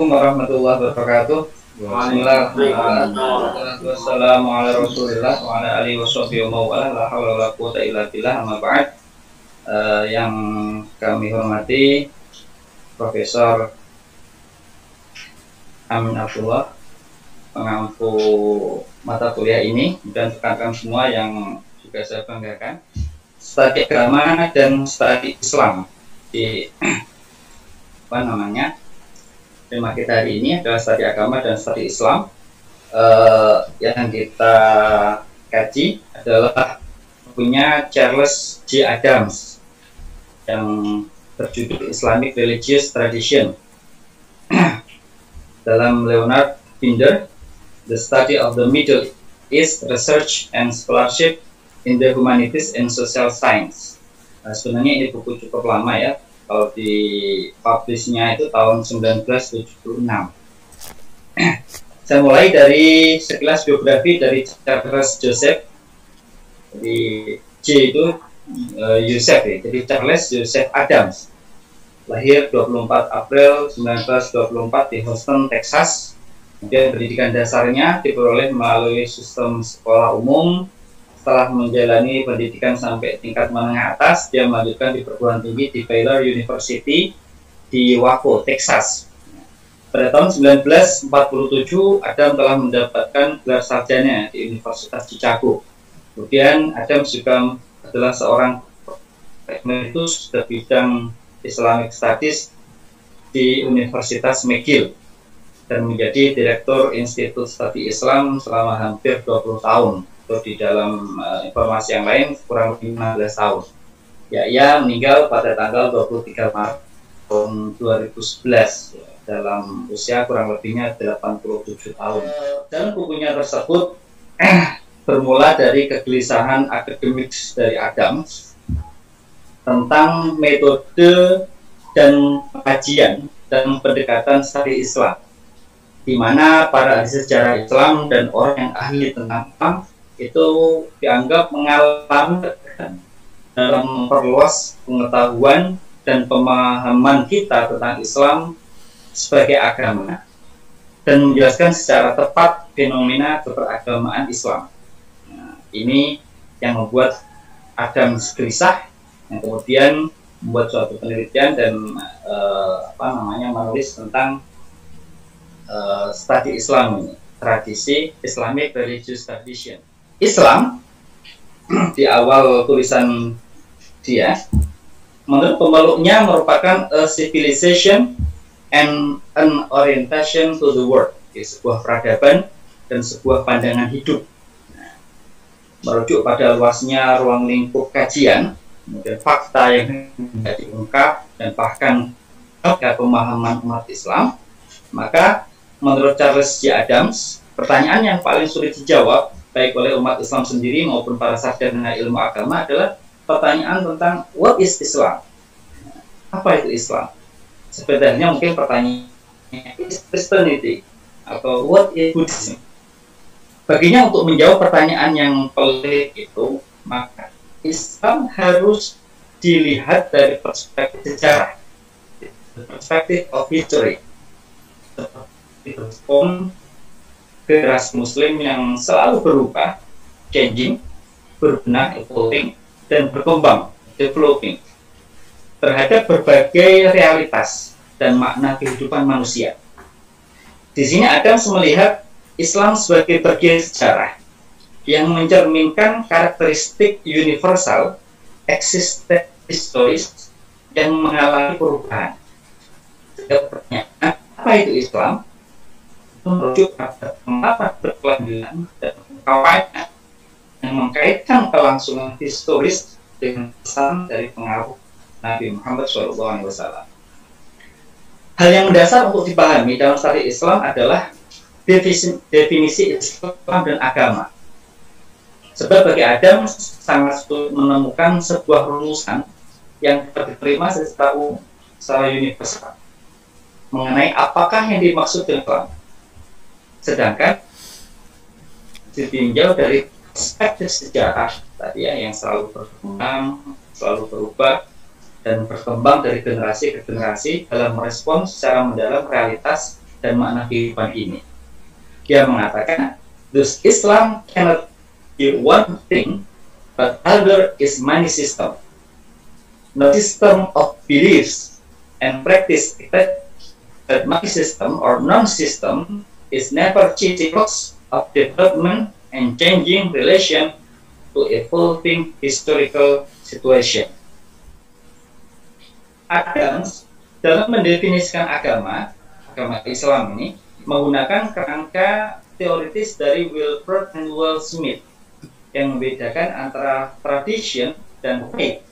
Assalamualaikum warahmatullahi wabarakatuh. Bismillahirrahmanirrahim. Wassalamu ala Rasulillah wa ala alihi washabihi wa mawala la haula wala quwwata illa billah amma ba'd. Yang kami hormati Profesor Amin Abdullah, pengampu mata kuliah ini, dan rekan-rekan semua yang juga saya banggakan, studi agama dan studi Islam di tema kita hari ini adalah studi agama dan studi Islam. Yang kita kaji adalah bukunya Charles J. Adams yang berjudul Islamic Religious Tradition. Dalam Leonard Binder, The Study of the Middle East Research and Scholarship in the Humanities and Social Science. Sebenarnya ini buku cukup lama ya. Kalau di publishnya itu tahun 1976. Saya mulai dari sekilas biografi dari Charles Joseph. Jadi J itu Joseph ya. Jadi Charles Joseph Adams lahir 24 April 1924 di Houston, Texas. Kemudian pendidikan dasarnya diperoleh melalui sistem sekolah umum. Setelah menjalani pendidikan sampai tingkat menengah atas, dia melanjutkan di perguruan tinggi di Baylor University di Waco, Texas. Pada tahun 1947, Adam telah mendapatkan gelar sarjana di Universitas Chicago. Kemudian Adam juga adalah seorang emeritus di bidang Islamic Studies di Universitas McGill dan menjadi Direktur Institut Studi Islam selama hampir 20 tahun. Atau di dalam informasi yang lain kurang lebih 16 tahun. Ya, ia meninggal pada tanggal 23 Maret tahun 2011 ya, dalam usia kurang lebihnya 87 tahun. Dan bukunya tersebut bermula dari kegelisahan akademik dari Adams tentang metode dan kajian dan pendekatan studi Islam, di mana para ahli sejarah Islam dan orang yang ahli tentang Islam itu dianggap mengalami dalam memperluas pengetahuan dan pemahaman kita tentang Islam sebagai agama dan menjelaskan secara tepat fenomena keberagamaan Islam. Nah, ini yang membuat Adam gelisah, yang kemudian membuat suatu penelitian dan menulis tentang studi Islam ini, tradisi Islamic Religious Tradition. Islam di awal tulisan dia, menurut pemeluknya merupakan a civilization and an orientation to the world, sebuah peradaban dan sebuah pandangan hidup. Nah, merujuk pada luasnya ruang lingkup kajian, kemudian fakta yang diungkap dan bahkan pemahaman umat Islam, maka menurut Charles J. Adams, pertanyaan yang paling sulit dijawab baik oleh umat Islam sendiri maupun para sarjana ilmu agama adalah pertanyaan tentang what is Islam? Apa itu Islam? Sebenarnya mungkin pertanyaannya is Christianity atau what is Buddhism? Baginya untuk menjawab pertanyaan yang pelik itu, maka Islam harus dilihat dari perspektif sejarah, perspektif of history, generasi Muslim yang selalu berubah, changing, berbenah, evolving, dan berkembang, developing, terhadap berbagai realitas dan makna kehidupan manusia. Di sini Adams melihat Islam sebagai bagian sejarah yang mencerminkan karakteristik universal, existential historis yang mengalami perubahan. Pertanyaan, apa itu Islam? Merujuk pada pendapat berkelanjutan dan kawannya yang mengkaitkan kelangsungan historis dengan pesan dari pengaruh Nabi Muhammad SAW. Hal yang mendasar untuk dipahami dalam studi Islam adalah definisi Islam dan agama. Sebab bagi Adam sangat sulit menemukan sebuah rumusan yang diterima secara universal mengenai apakah yang dimaksud dengan Islam. Sedangkan ditinjau dari perspektif sejarah tadi ya, yang selalu berkembang, selalu berubah dan berkembang dari generasi ke generasi dalam merespons secara mendalam realitas dan makna kehidupan ini. Dia mengatakan, thus Islam cannot be one thing, but other is many system. No system of beliefs and practice that my system or non-system is never changing of development and changing relation to evolving historical situation. Adams dalam mendefinisikan agama Islam ini menggunakan kerangka teoritis dari Wilford and Will Smith yang membedakan antara tradition dan faith.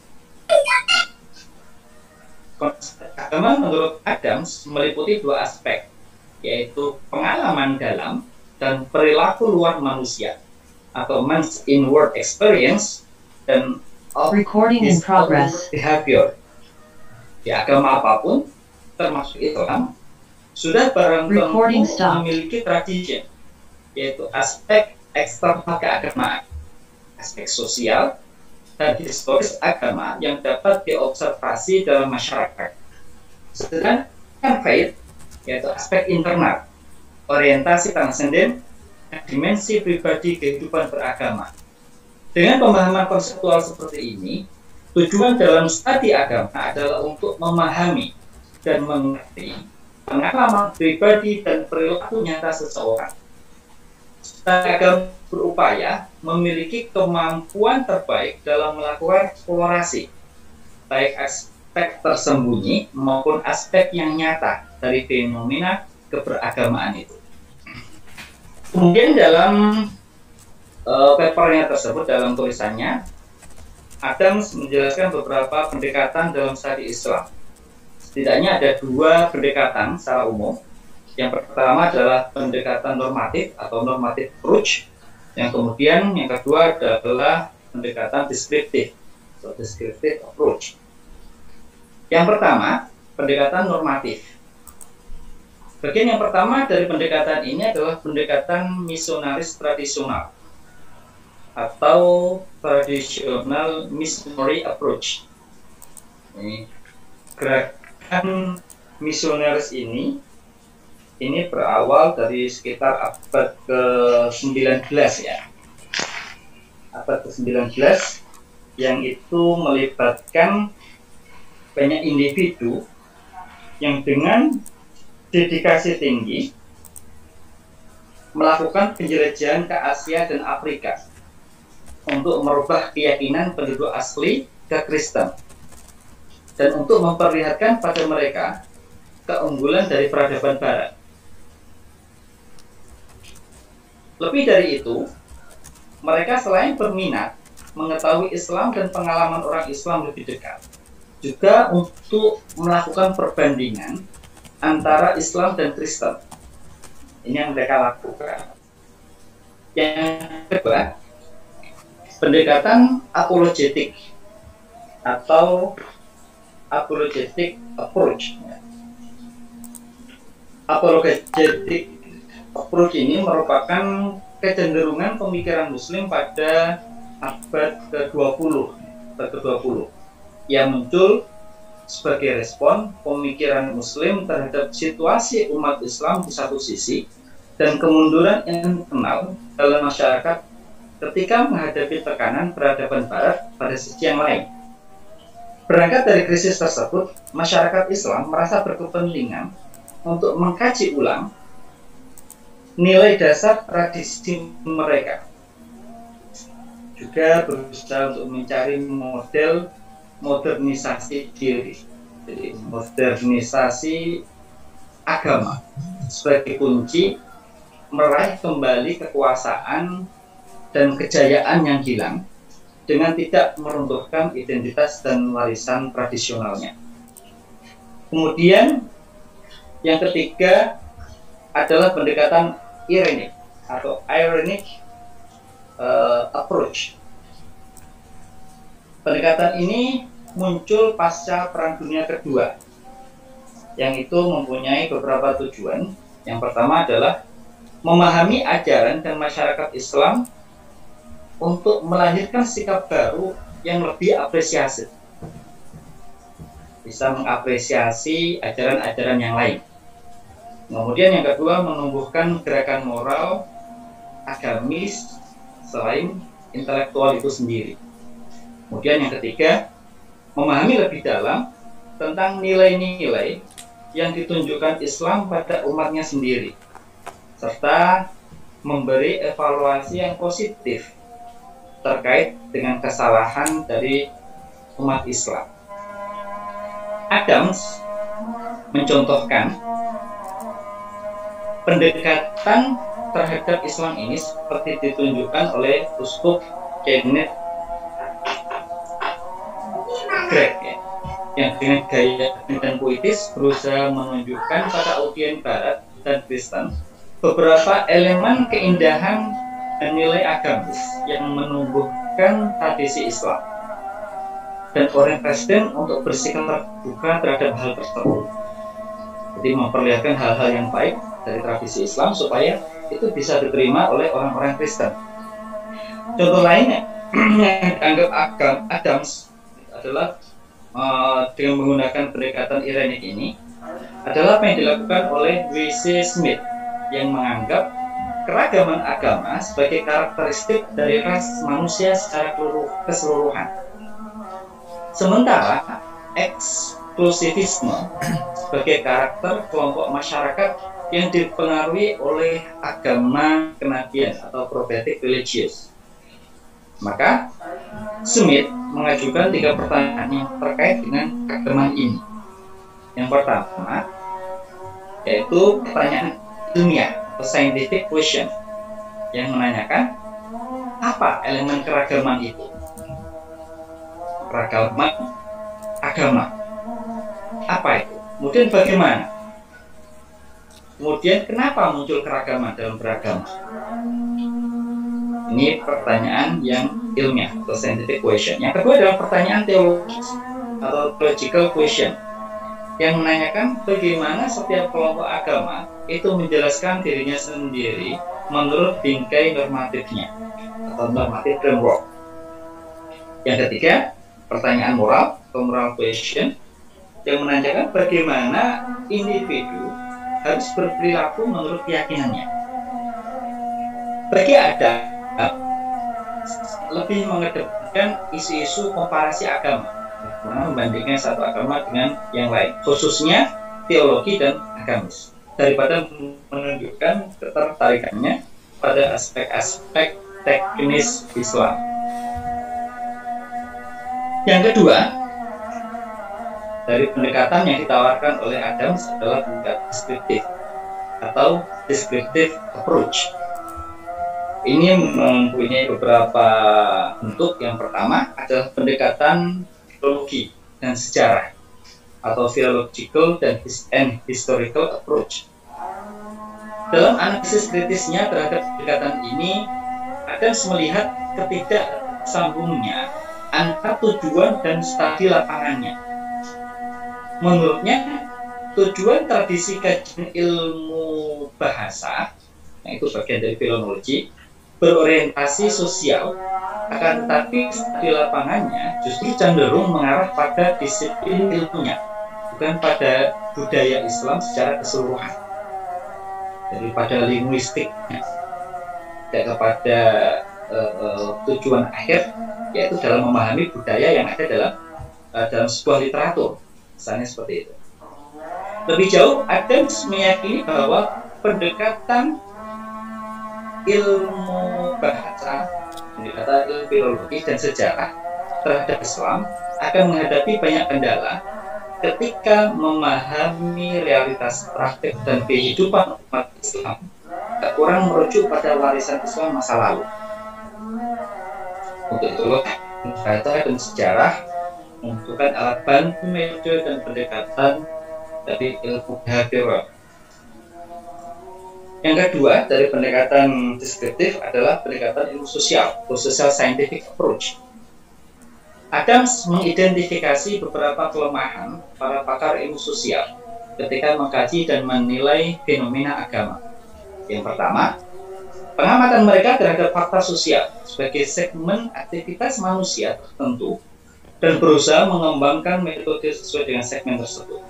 Konsep agama menurut Adams meliputi dua aspek, yaitu pengalaman dalam dan perilaku luar manusia atau man's inward experience dan recording in progress behavior. Di agama apapun, termasuk Islam, sudah barang tentu memiliki tradition, yaitu aspek eksternal keagamaan, aspek sosial dan historis agama yang dapat diobservasi dalam masyarakat. Sedangkan faith, yaitu aspek internal, orientasi transenden, dan dimensi pribadi kehidupan beragama. Dengan pemahaman konseptual seperti ini, tujuan dalam studi agama adalah untuk memahami dan mengerti pengalaman pribadi dan perilaku nyata seseorang. Studi agama berupaya memiliki kemampuan terbaik dalam melakukan eksplorasi, baik aspek tersembunyi maupun aspek yang nyata dari fenomena keberagamaan itu. Kemudian dalam papernya tersebut, dalam tulisannya, Adams menjelaskan beberapa pendekatan dalam studi Islam. Setidaknya ada dua pendekatan secara umum. Yang pertama adalah pendekatan normatif atau normative approach. Yang kemudian yang kedua adalah pendekatan deskriptif atau descriptive approach. Yang pertama, pendekatan normatif. Bagian yang pertama dari pendekatan ini adalah pendekatan misionaris tradisional atau traditional missionary approach. Ini gerakan misionaris ini berawal dari sekitar abad ke-19 ya. Abad ke-19 yang itu melibatkan banyak individu yang dengan dedikasi tinggi melakukan penjelajahan ke Asia dan Afrika untuk merubah keyakinan penduduk asli ke Kristen dan untuk memperlihatkan pada mereka keunggulan dari peradaban Barat. Lebih dari itu, mereka selain berminat mengetahui Islam dan pengalaman orang Islam lebih dekat, juga untuk melakukan perbandingan antara Islam dan Kristen. Ini yang mereka lakukan. Yang kedua, pendekatan apologetik atau apologetic approach. Apologetic approach ini merupakan kecenderungan pemikiran Muslim pada abad ke-20 yang muncul sebagai respon pemikiran Muslim terhadap situasi umat Islam di satu sisi dan kemunduran internal dalam masyarakat ketika menghadapi tekanan peradaban Barat pada sisi yang lain. Berangkat dari krisis tersebut, masyarakat Islam merasa berkepentingan untuk mengkaji ulang nilai dasar tradisi mereka, juga berusaha untuk mencari model modernisasi diri, jadi modernisasi agama sebagai kunci meraih kembali kekuasaan dan kejayaan yang hilang dengan tidak meruntuhkan identitas dan warisan tradisionalnya. Kemudian yang ketiga adalah pendekatan ironic atau ironic approach. Pendekatan ini muncul pasca Perang Dunia Kedua, yang itu mempunyai beberapa tujuan. Yang pertama adalah memahami ajaran dan masyarakat Islam untuk melahirkan sikap baru yang lebih apresiasi, bisa mengapresiasi ajaran-ajaran yang lain. Kemudian yang kedua, menumbuhkan gerakan moral agamis selain intelektual itu sendiri. Kemudian yang ketiga, memahami lebih dalam tentang nilai-nilai yang ditunjukkan Islam pada umatnya sendiri, serta memberi evaluasi yang positif terkait dengan kesalahan dari umat Islam. Adams mencontohkan pendekatan terhadap Islam ini seperti ditunjukkan oleh Uskup Kenneth Greg, yang dengan gaya dan puitis berusaha menunjukkan pada audiens Barat dan Kristen beberapa elemen keindahan dan nilai agamis yang menumbuhkan tradisi Islam, dan orang Kristen untuk bersikap terbuka terhadap hal tersebut. Jadi memperlihatkan hal-hal yang baik dari tradisi Islam supaya itu bisa diterima oleh orang-orang Kristen. Contoh lainnya yang dianggap Adams adalah dengan menggunakan pendekatan ironik ini adalah apa yang dilakukan oleh W.C. Smith yang menganggap keragaman agama sebagai karakteristik dari ras manusia secara keseluruhan. Sementara eksklusivisme sebagai karakter kelompok masyarakat yang dipengaruhi oleh agama kenabian atau prophetic religious. Maka Smith mengajukan 3 pertanyaan yang terkait dengan keragaman ini. Yang pertama yaitu pertanyaan ilmiah atau scientific question yang menanyakan apa elemen keragaman itu. Keragaman agama apa itu? Kemudian bagaimana? Kemudian kenapa muncul keragaman dalam beragama? Ini pertanyaan yang ilmiah atau scientific question. Yang kedua adalah pertanyaan teologis atau theological question yang menanyakan bagaimana setiap kelompok agama itu menjelaskan dirinya sendiri menurut bingkai normatifnya atau normatif framework. Yang ketiga, pertanyaan moral atau moral question yang menanyakan bagaimana individu harus berperilaku menurut keyakinannya. Bagi Adam lebih mengedepankan isu-isu komparasi agama, membandingkan satu agama dengan yang lain, khususnya teologi dan agamis, daripada menunjukkan ketertarikannya pada aspek-aspek teknis Islam. Yang kedua, dari pendekatan yang ditawarkan oleh Adams adalah pendekatan deskriptif atau descriptive approach. Ini mempunyai beberapa bentuk. Yang pertama adalah pendekatan filologi dan sejarah atau philological dan historical approach. Dalam analisis kritisnya terhadap pendekatan ini, Adams melihat ketidaksambungnya antara tujuan dan studi lapangannya. Menurutnya, tujuan tradisi kajian ilmu bahasa, yang itu bagian dari filologi, berorientasi sosial, akan tetapi di lapangannya justru cenderung mengarah pada disiplin ilmunya, bukan pada budaya Islam secara keseluruhan, daripada linguistiknya, tidak kepada tujuan akhir, yaitu dalam memahami budaya yang ada dalam sebuah literatur, misalnya seperti itu. Lebih jauh, Adams meyakini bahwa pendekatan ilmu bahasa, pendekatan ilmu filologi dan sejarah terhadap Islam akan menghadapi banyak kendala ketika memahami realitas praktik dan kehidupan umat Islam, kurang merujuk pada warisan Islam masa lalu. Untuk itulah, bahasa dan sejarah membutuhkan alat bantu, metode dan pendekatan dari ilmu behavioral. Yang kedua dari pendekatan deskriptif adalah pendekatan ilmu sosial atau social scientific approach. Adams mengidentifikasi beberapa kelemahan para pakar ilmu sosial ketika mengkaji dan menilai fenomena agama. Yang pertama, pengamatan mereka terhadap fakta sosial sebagai segmen aktivitas manusia tertentu dan berusaha mengembangkan metode sesuai dengan segmen tersebut.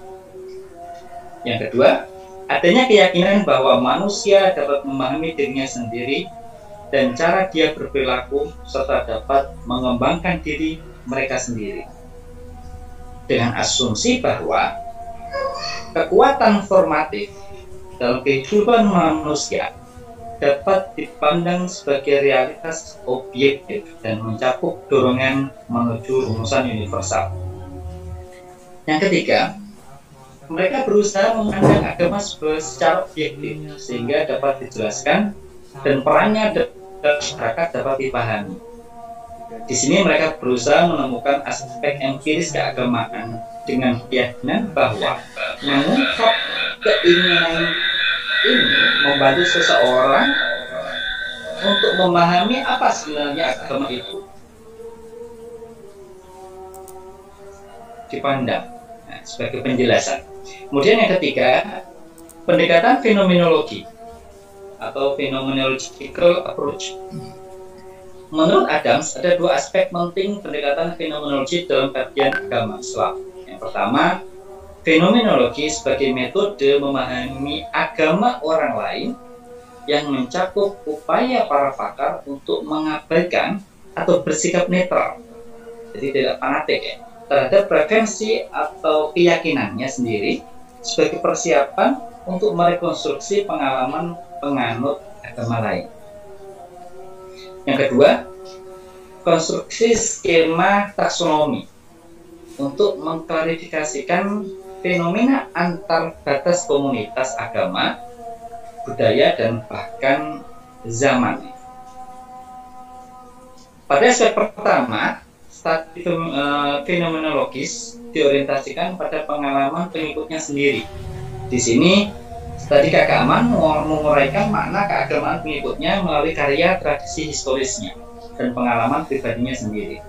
Yang kedua, Adanya keyakinan bahwa manusia dapat memahami dirinya sendiri dan cara dia berperilaku serta dapat mengembangkan diri mereka sendiri. Dengan asumsi bahwa kekuatan formatif dalam kehidupan manusia dapat dipandang sebagai realitas objektif dan mencakup dorongan menuju rumusan universal. Yang ketiga, mereka berusaha memandang agama secara objektif sehingga dapat dijelaskan dan perannya dalam masyarakat dapat dipahami. Di sini mereka berusaha menemukan aspek empiris keagamaan dengan keyakinan bahwa mengungkap keinginan ini membantu seseorang untuk memahami apa sebenarnya agama itu dipandang sebagai penjelasan. Kemudian yang ketiga, pendekatan fenomenologi atau phenomenological approach. Menurut Adams, ada dua aspek penting pendekatan fenomenologi dalam kajian agama Islam. Yang pertama, fenomenologi sebagai metode memahami agama orang lain yang mencakup upaya para pakar untuk mengabaikan atau bersikap netral, jadi tidak fanatik ya, terhadap preferensi atau keyakinannya sendiri sebagai persiapan untuk merekonstruksi pengalaman penganut agama lain. Yang kedua, konstruksi skema taksonomi untuk mengklarifikasikan fenomena antar batas komunitas agama, budaya, dan bahkan zaman. Pada aspek pertama, studi fenomenologis diorientasikan pada pengalaman pengikutnya sendiri. Di sini, studi keagamaan menguraikan makna keagamaan pengikutnya melalui karya tradisi historisnya dan pengalaman pribadinya sendiri.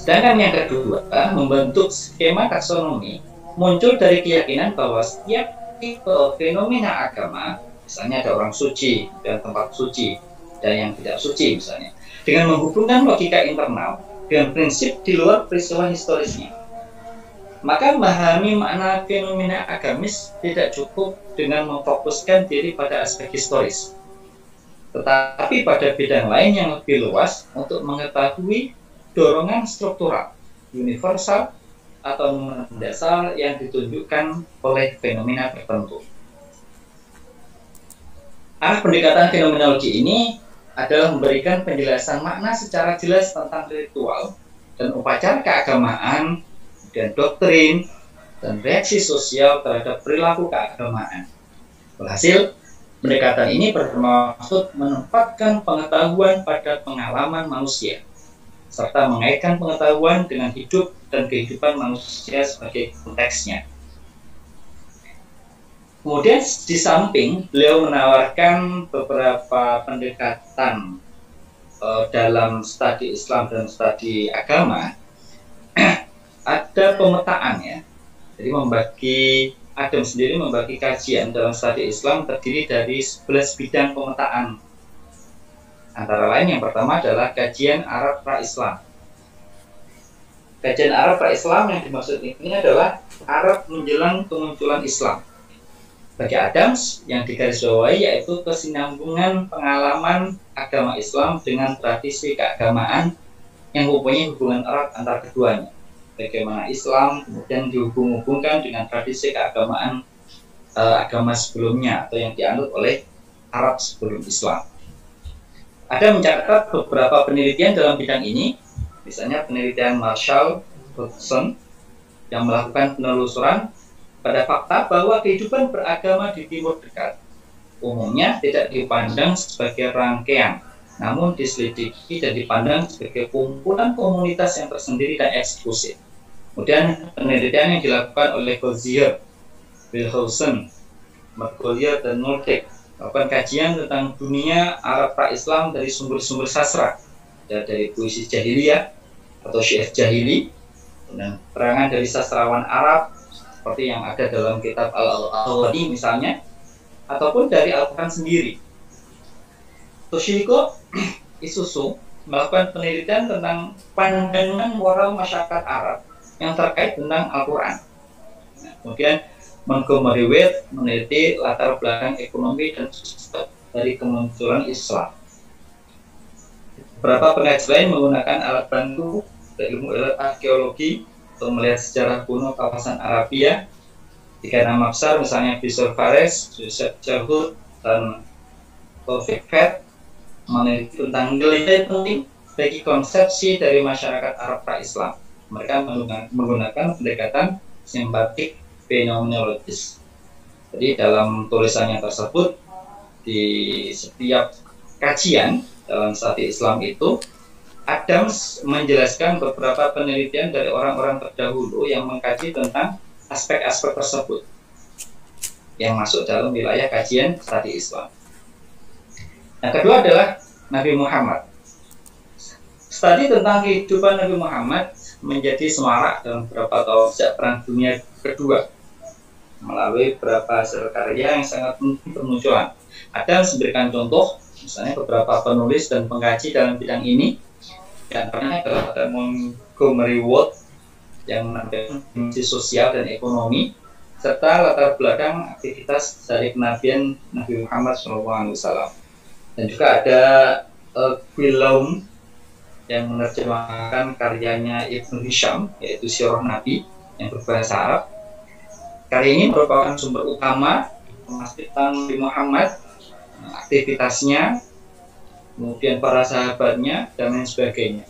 Sedangkan yang kedua, membentuk skema taksonomi muncul dari keyakinan bahwa setiap tipe fenomena agama, misalnya ada orang suci dan tempat suci dan yang tidak suci misalnya, dengan menghubungkan logika internal dengan prinsip di luar peristiwa historisnya. Maka memahami makna fenomena agamis tidak cukup dengan memfokuskan diri pada aspek historis, tetapi pada bidang lain yang lebih luas untuk mengetahui dorongan struktural, universal, atau mendasar yang ditunjukkan oleh fenomena tertentu. Arah pendekatan fenomenologi ini adalah memberikan penjelasan makna secara jelas tentang ritual dan upacara keagamaan, dan doktrin, dan reaksi sosial terhadap perilaku keagamaan. Berhasil, pendekatan ini bermaksud menempatkan pengetahuan pada pengalaman manusia, serta mengaitkan pengetahuan dengan hidup dan kehidupan manusia sebagai konteksnya. Kemudian di samping beliau menawarkan beberapa pendekatan dalam studi Islam dan studi agama. Ada pemetaan ya, jadi Adam sendiri membagi kajian dalam studi Islam terdiri dari 11 bidang pemetaan. Antara lain yang pertama adalah kajian Arab pra-Islam. Kajian Arab pra-Islam yang dimaksud ini adalah Arab menjelang kemunculan Islam. Bagi Adams, yang digarisbawahi yaitu kesinambungan pengalaman agama Islam dengan tradisi keagamaan yang mempunyai hubungan erat antar keduanya. Bagaimana Islam kemudian dihubung-hubungkan dengan tradisi keagamaan agama sebelumnya atau yang dianut oleh Arab sebelum Islam. Ada mencatat beberapa penelitian dalam bidang ini, misalnya penelitian Marshall Hudson yang melakukan penelusuran pada fakta bahwa kehidupan beragama di Timur Dekat umumnya tidak dipandang sebagai rangkaian, namun diselidiki dan dipandang sebagai kumpulan komunitas yang tersendiri dan eksklusif. Kemudian penelitian yang dilakukan oleh Gozier, Wilhelmsen, Margolier, dan Noltek melakukan kajian tentang dunia Arab pra-Islam dari sumber-sumber sastra, dari puisi jahiliyah atau syair jahili, dan keterangan dari sastrawan Arab seperti yang ada dalam kitab Al-Awadi misalnya, ataupun dari Al-Quran sendiri. Toshihiko Isuzu melakukan penelitian tentang pandangan moral masyarakat Arab yang terkait tentang Al-Quran. Nah, kemudian Montgomery Wade meneliti latar belakang ekonomi dan sosial dari kemunculan Islam. Beberapa peneliti lain menggunakan alat bantu ilmu arkeologi untuk melihat sejarah kuno kawasan Arabia. Tiga nama besar misalnya Fisher Fares, Joseph Cherhout, dan Taufik Fed meneliti tentang nilai penting bagi konsepsi dari masyarakat Arab pra-Islam. Mereka menggunakan pendekatan simpatik fenomenologis. Jadi dalam tulisannya tersebut, di setiap kajian dalam studi Islam itu, Adams menjelaskan beberapa penelitian dari orang-orang terdahulu yang mengkaji tentang aspek-aspek tersebut yang masuk dalam wilayah kajian studi Islam. Yang kedua adalah Nabi Muhammad. Studi tentang kehidupan Nabi Muhammad menjadi semarak dalam beberapa tahun sejak Perang Dunia Kedua melalui beberapa hasil karya yang sangat penting bermunculan. Adams memberikan contoh, misalnya beberapa penulis dan pengkaji dalam bidang ini, di antaranya adalah Montgomery Wade yang menampilkan dimensi sosial dan ekonomi serta latar belakang aktivitas dari kenabian Nabi Muhammad SAW. Dan juga ada Guillaume yang menerjemahkan karyanya Ibnu Hisham, yaitu Sirah Nabi yang berbahasa Arab. Karya ini merupakan sumber utama tentang Nabi Muhammad, aktivitasnya, kemudian para sahabatnya, dan lain sebagainya.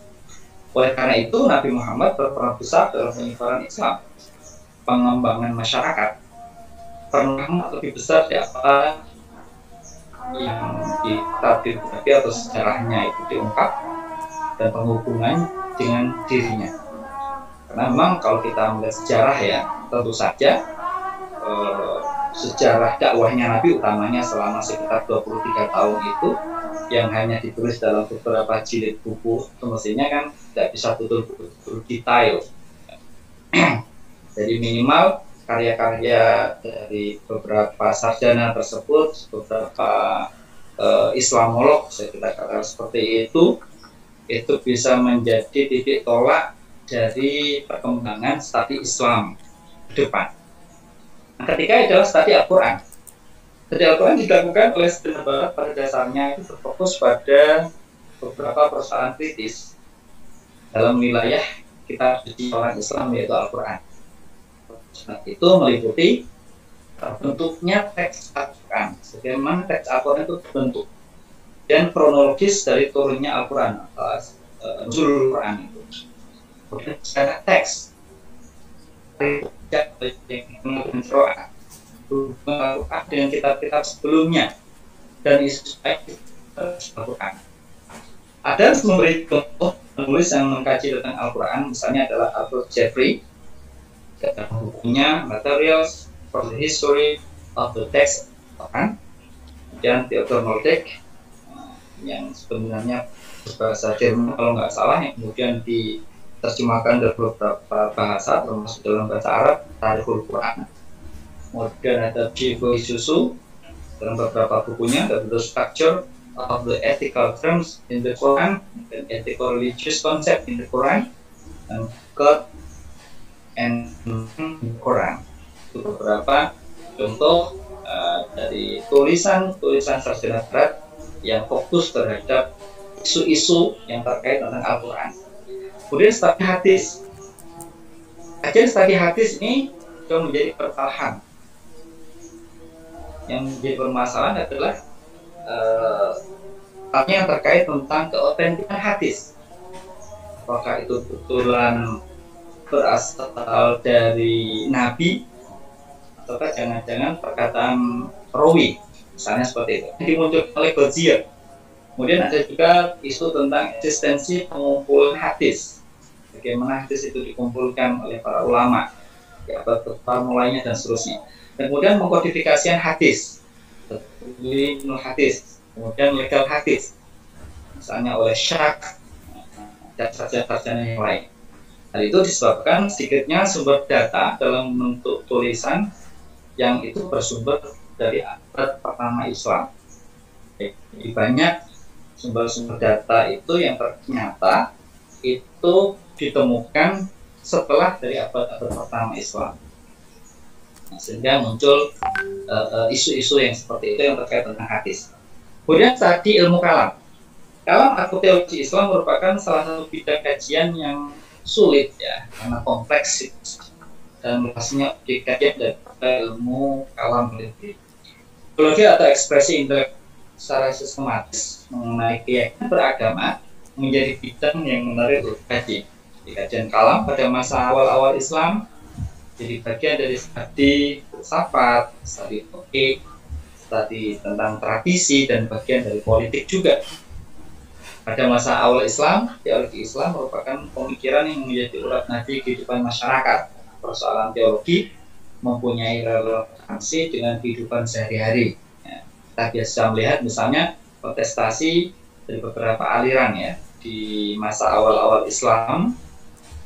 Oleh karena itu, Nabi Muhammad berperan besar dalam penyebaran Islam, pengembangan masyarakat. Pernah lebih besar di apa yang ditabiati atau sejarahnya itu diungkap dan penghubungan dengan dirinya. Karena memang kalau kita melihat sejarah ya, tentu saja sejarah dakwahnya Nabi utamanya selama sekitar 23 tahun itu yang hanya ditulis dalam beberapa jilid buku, semestinya kan tidak bisa betul-betul detail. Jadi minimal karya-karya dari beberapa sarjana tersebut, beberapa Islamolog, saya katakan seperti itu bisa menjadi titik tolak dari perkembangan studi Islam ke depan. Nah, ketiga adalah studi Al-Quran. Studi Al-Quran dilakukan oleh sebagian barat pada dasarnya itu berfokus pada beberapa persoalan kritis dalam wilayah kitab suci orang Islam, yaitu Al-Quran. Itu meliputi bentuknya teks Al-Quran, bagaimana teks Al-Quran itu terbentuk, dan kronologis dari turunnya Al-Quran atau nuzul Al-Quran itu. Kemudian secara teks dengan kitab-kitab sebelumnya dan isu Al-Quran. Ada memberi contoh penulis yang mengkaji tentang Al-Quran, misalnya adalah Arthur Jeffrey dalam bukunya Materials for the History of the Text Al-Quran, dan Theodor Moltke yang sebenarnya bahasa Jerman kalau nggak salah, yang kemudian diterjemahkan dalam beberapa bahasa termasuk dalam bahasa Arab, Tarikhul Quran. Kemudian ada Jibo Isuzu dalam beberapa bukunya, The Structure of the Ethical Terms in the Quran dan Ethical Religious Concept in the Quran, dan God and Quran. Itu beberapa contoh dari tulisan sarjana barat yang fokus terhadap isu-isu yang terkait tentang Al-Quran. Kemudian studi hadis. Kajian studi hadis ini juga menjadi permasalahan. Yang menjadi permasalahan adalah yang terkait tentang keautentikan hadis. Apakah itu betulan berasal dari Nabi ataukah jangan-jangan perkataan rawi, misalnya seperti itu. Dimunculkan oleh Godzier. Kemudian ada juga isu tentang eksistensi pengumpulan hadis. Bagaimana hadis itu dikumpulkan oleh para ulama, ya, mulainya dan seterusnya. Dan kemudian mengkodifikasian hadis, hadis, kemudian legal hadis, misalnya oleh Syak dan sarjana-sarjana yang lain. Hal itu disebabkan sedikitnya sumber data dalam bentuk tulisan yang itu bersumber dari abad pertama Islam. Jadi banyak sumber-sumber data itu yang ternyata itu ditemukan setelah dari abad-abad pertama Islam. Nah, sehingga muncul isu-isu yang seperti itu yang terkait tentang hadis. Kemudian tadi ilmu kalam. Kalam atau teologi Islam merupakan salah satu bidang kajian yang sulit ya, karena kompleks dan luasnya objek kajian dan ilmu kalam politik. Teologi atau ekspresi intelek secara sistematis mengenai keyakinan beragama menjadi bidang yang menarik untuk kaji. Di kajian kalam pada masa awal-awal Islam jadi bagian dari studi filsafat, studi fikih, studi tentang tradisi, dan bagian dari politik juga. Pada masa awal Islam, teologi Islam merupakan pemikiran yang menjadi urat nadi kehidupan masyarakat. Persoalan teologi mempunyai relevansi dengan kehidupan sehari-hari. Ya, kita biasa melihat misalnya kontestasi dari beberapa aliran ya di masa awal-awal Islam,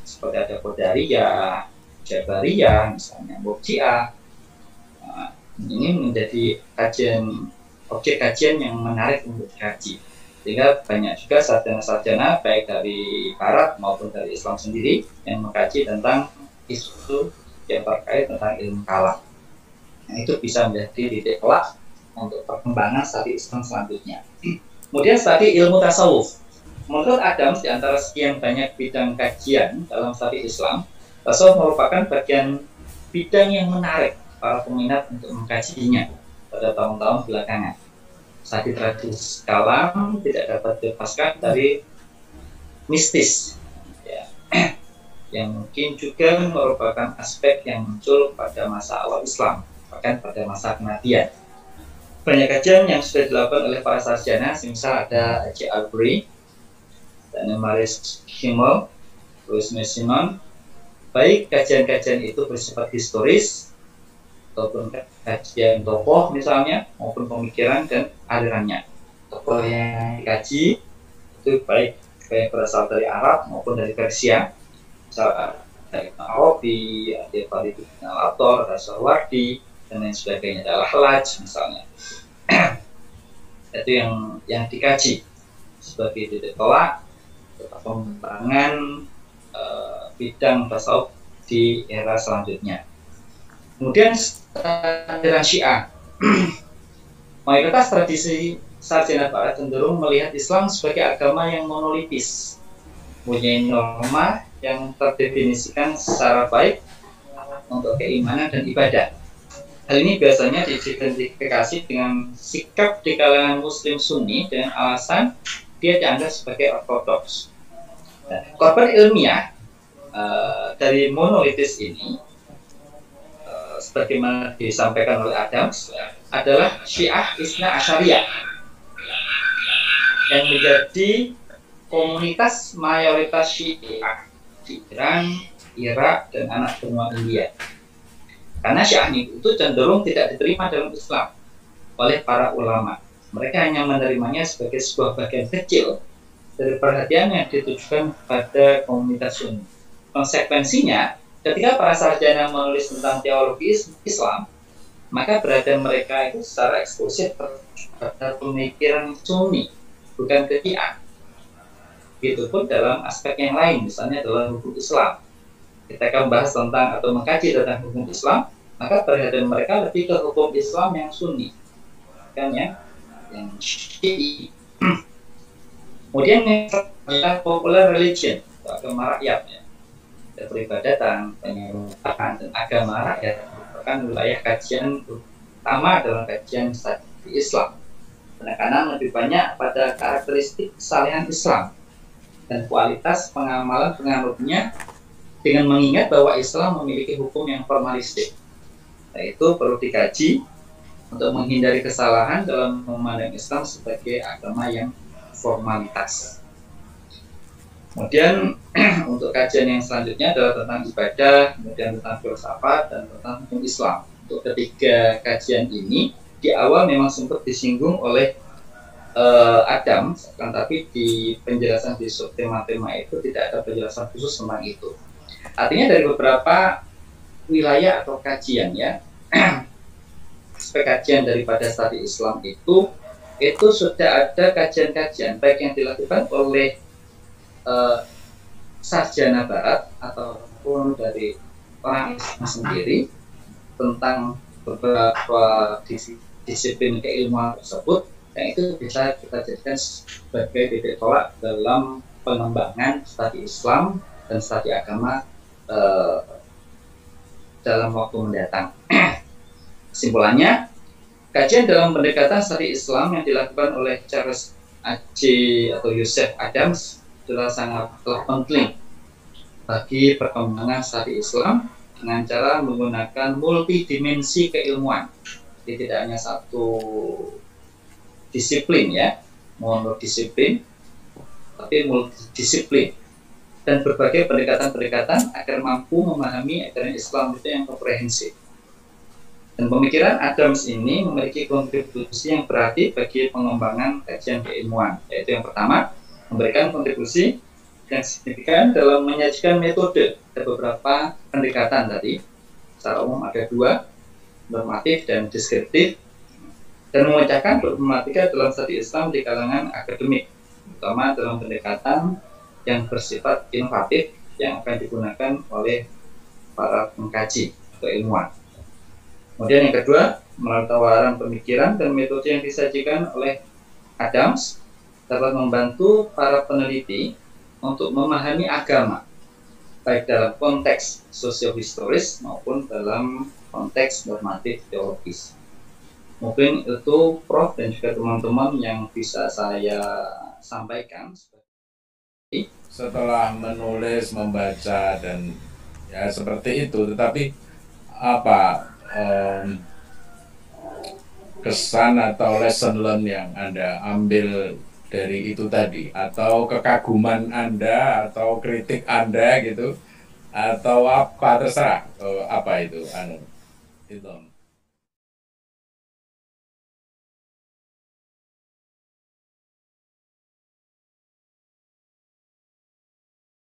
seperti ada Qadariyah, Jabariyah, misalnya Murji'ah. Nah, ini menjadi objek kajian yang menarik untuk dikaji. Sehingga banyak juga sarjana-sarjana baik dari Barat maupun dari Islam sendiri yang mengkaji tentang isu yang terkait tentang ilmu kalam. Nah, itu bisa menjadi titik tolak untuk perkembangan studi Islam selanjutnya. Kemudian studi ilmu tasawuf. Menurut Adams, di antara sekian banyak bidang kajian dalam studi Islam, tasawuf merupakan bagian bidang yang menarik para peminat untuk mengkajinya pada tahun-tahun belakangan. Studi tradisi kalam tidak dapat dilepaskan dari mistis, ya, yang mungkin juga merupakan aspek yang muncul pada masa awal Islam, bahkan pada masa kematian. Banyak kajian yang sudah dilakukan oleh para sarjana, misal ada H. Albury, dan Maurice Kimmel, Louis Messinon. Baik kajian-kajian itu bersifat historis ataupun kajian tokoh misalnya, maupun pemikiran dan alirannya. Tokoh yang dikaji itu baik berasal dari Arab maupun dari Persia, misalnya dari Arabi, ada Farid bin Al-Attar, Rasulwardi, dan lain sebagainya, adalah Hallaj misalnya. Itu yang dikaji sebagai titik tolak pengembangan bidang tasawuf di era selanjutnya. Kemudian aliran Syiah. Mayoritas tradisi sarjana Barat cenderung melihat Islam sebagai agama yang monolitis, mempunyai norma yang terdefinisikan secara baik untuk keimanan dan ibadah. Hal ini biasanya diidentifikasi dengan sikap di kalangan Muslim Sunni dengan alasan dia dianggap sebagai ortodoks. Korban ilmiah dari monolitis ini, sebagaimana disampaikan oleh Adams, adalah Syiah Isna Asyariyah yang menjadi komunitas mayoritas Syiah di Iran, Irak, dan anak benua India. Karena Syiah itu cenderung tidak diterima dalam Islam oleh para ulama. Mereka hanya menerimanya sebagai sebuah bagian kecil dari perhatian yang ditujukan pada komunitas Sunni. Konsekuensinya, ketika para sarjana menulis tentang teologi Islam, maka berada mereka itu secara eksklusif pada pemikiran Sunni, bukan ke Syiah. Begitupun dalam aspek yang lain, misalnya dalam hukum Islam. Ketika membahas tentang atau mengkaji tentang hukum Islam, maka perhatian mereka lebih ke hukum Islam yang Sunni, bukan yang Syi'i. Kemudian yang popular religion, agama rakyat, ya. Peribadatan, penyembahan, dan agama rakyat merupakan wilayah kajian utama dalam kajian studi Islam. Penekanan lebih banyak pada karakteristik kesalehan Islam dan kualitas pengamalan penganutnya, dengan mengingat bahwa Islam memiliki hukum yang formalistik. Nah, itu perlu dikaji untuk menghindari kesalahan dalam memandang Islam sebagai agama yang formalitas. Kemudian untuk kajian yang selanjutnya adalah tentang ibadah, kemudian tentang filsafat, dan tentang hukum Islam. Untuk ketiga kajian ini di awal memang sempat disinggung oleh Adam, tapi di penjelasan di subtema-tema itu tidak ada penjelasan khusus tentang itu. Artinya dari beberapa wilayah atau kajian, ya, aspek kajian daripada studi Islam itu sudah ada kajian-kajian baik yang dilakukan oleh sarjana Barat ataupun dari orang Islam sendiri tentang beberapa disiplin keilmuan tersebut, yang itu bisa kita jadikan sebagai titik tolak dalam pengembangan studi Islam dan studi agama dalam waktu mendatang. Kesimpulannya, kajian dalam pendekatan studi Islam yang dilakukan oleh Charles A.J. atau Joseph Adams sangatlah penting bagi perkembangan studi Islam dengan cara menggunakan multidimensi keilmuan. Jadi tidak hanya satu disiplin ya, monodisiplin, tapi multidisiplin dan berbagai pendekatan-pendekatan agar mampu memahami ajaran Islam itu yang komprehensif. Dan pemikiran Adams ini memiliki kontribusi yang berarti bagi pengembangan kajian keilmuan, yaitu yang pertama, memberikan kontribusi yang signifikan dalam menyajikan metode. Ada beberapa pendekatan tadi, secara umum ada dua, normatif dan deskriptif, dan memecahkan problematika dalam studi Islam di kalangan akademik, terutama dalam pendekatan yang bersifat inovatif yang akan digunakan oleh para pengkaji atau ilmuwan. Kemudian yang kedua, melalui tawaran pemikiran dan metode yang disajikan oleh Adams dapat membantu para peneliti untuk memahami agama, baik dalam konteks sosiohistoris maupun dalam konteks normatif teologis. Mungkin itu Prof dan juga teman-teman yang bisa saya sampaikan. Setelah menulis, membaca dan ya seperti itu, tetapi apa kesan atau lesson learn yang Anda ambil dari itu tadi, atau kekaguman Anda atau kritik Anda gitu, atau apa terserah apa itu itu.